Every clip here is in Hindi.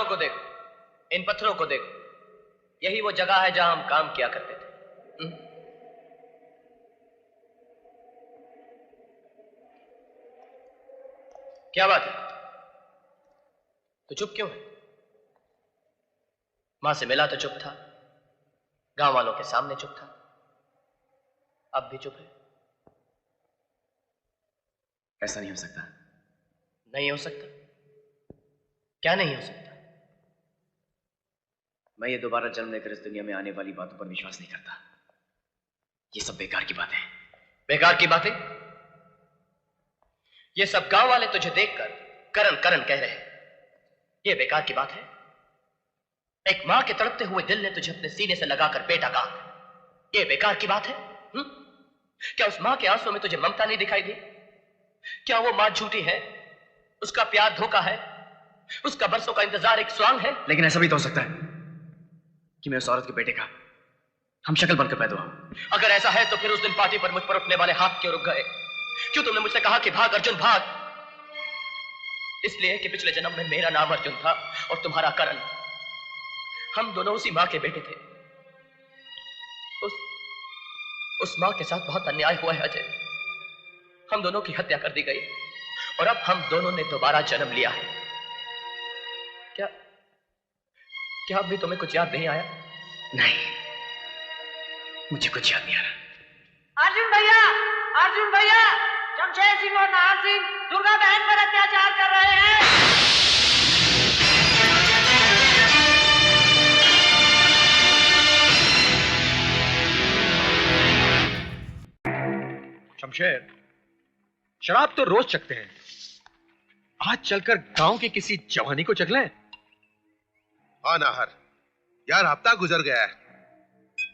को देखो, इन पत्थरों को देखो, यही वो जगह है जहां हम काम किया करते थे। क्या बात है, तो चुप क्यों है? मां से मिला तो चुप था, गांव वालों के सामने चुप था, अब भी चुप है। ऐसा नहीं हो सकता। नहीं हो सकता? क्या नहीं हो सकता? मैं ये दोबारा जन्म लेकर इस दुनिया में आने वाली बातों पर विश्वास नहीं करता। ये सब बेकार की बातें हैं। बेकार की बातें? ये सब गांव वाले तुझे देखकर करन करन कह रहे हैं, ये बेकार की बात है? एक मां के तड़पते हुए दिल ने तुझे अपने सीने से लगाकर बेटा कहा, ये बेकार की बात है? क्या उस मां के आंसुओं में तुझे ममता नहीं दिखाई दी? क्या वो मां झूठी है? उसका प्यार धोखा है? उसका बरसों का इंतजार एक स्वांग है? लेकिन ऐसा भी तो हो सकता है कि मैं उस औरत के बेटे का हम शक्ल बनकर पैदा हुआ। अगर ऐसा है तो फिर उस दिन पार्टी पर मुझ पर उठने वाले हाथ क्यों रुक गए? क्यों तुमने मुझसे कहा कि भाग अर्जुन भाग? इसलिए कि पिछले जन्म में मेरा नाम अर्जुन था और तुम्हारा करण। हम दोनों उसी मां के बेटे थे। उस मां के साथ बहुत अन्याय हुआ है अजय। हम दोनों की हत्या कर दी गई और अब हम दोनों ने दोबारा जन्म लिया है। क्या अब भी तुम्हें कुछ याद नहीं आया? नहीं, मुझे कुछ याद नहीं आ रहा। अर्जुन भैया, शमशेर सिंह और नाहर सिंह दुर्गा बहन पर अत्याचार कर रहे हैं। शमशेर, शराब तो रोज चखते हैं, आज चलकर गांव की किसी जवानी को चख लें। हाँ नाहर, यार हफ्ता गुजर गया है,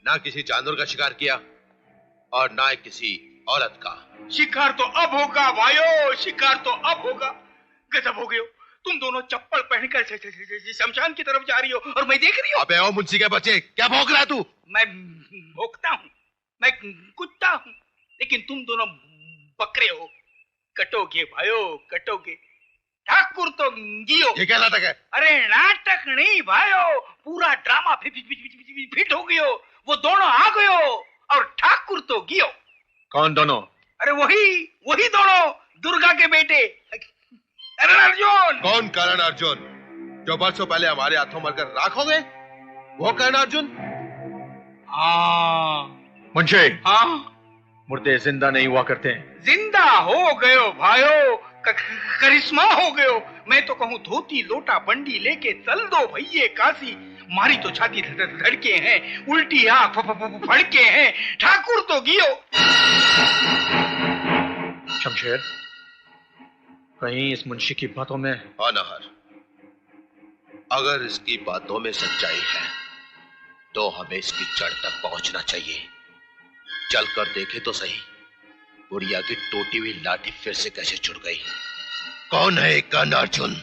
ना किसी जानवर का शिकार किया और ना किसी औरत का। शिकार तो अब होगा भाइयों, शिकार तो अब होगा। गजब हो गए हो, तुम दोनों चप्पल पहनकर शमशान की तरफ जा रही हो और मैं देख रही हूँ। अबे ओ मुंशी के बच्चे, क्या भौंक रहा तू? मैं भौंकता हूँ, मैं कुत्ता हूँ, लेकिन तुम दोनों बकरे हो। कटोगे भाइयों, कटोगे। ठाकुर तो जियो। ये क्या नाटक है? अरे नाटक नहीं भाइयों, पूरा ड्रामा फिट हो गयो। वो दोनों आ गयो और ठाकुर तो गियो। कौन दोनों? अरे वही दोनों, दुर्गा के बेटे। अरे अर्जुन। कौन करण अर्जुन, जो बरसों पहले हमारे हाथों मरकर राख हो गए? वो करण अर्जुन? हाँ मुंशी, हाँ, मुर्दे जिंदा नहीं हुआ करते हैं। जिंदा हो गयो भाइयों, करिश्मा हो गयो। मैं तो कहूँ धोती लोटा बंडी लेके चल दो भैये काशी। मारी तो छाती धड़के हैं, उल्टी आंख फड़के हैं। ठाकुर तो गियो। शमशेर, कहीं इस मुंशी की बातों में? हाँ नाहर, अगर इसकी बातों में सच्चाई है तो हमें इसकी जड़ तक पहुंचना चाहिए। चलकर देखे तो सही, बुढ़िया की टूटी हुई लाठी फिर से कैसे जुड़ गई। कौन है कर्ण अर्जुन?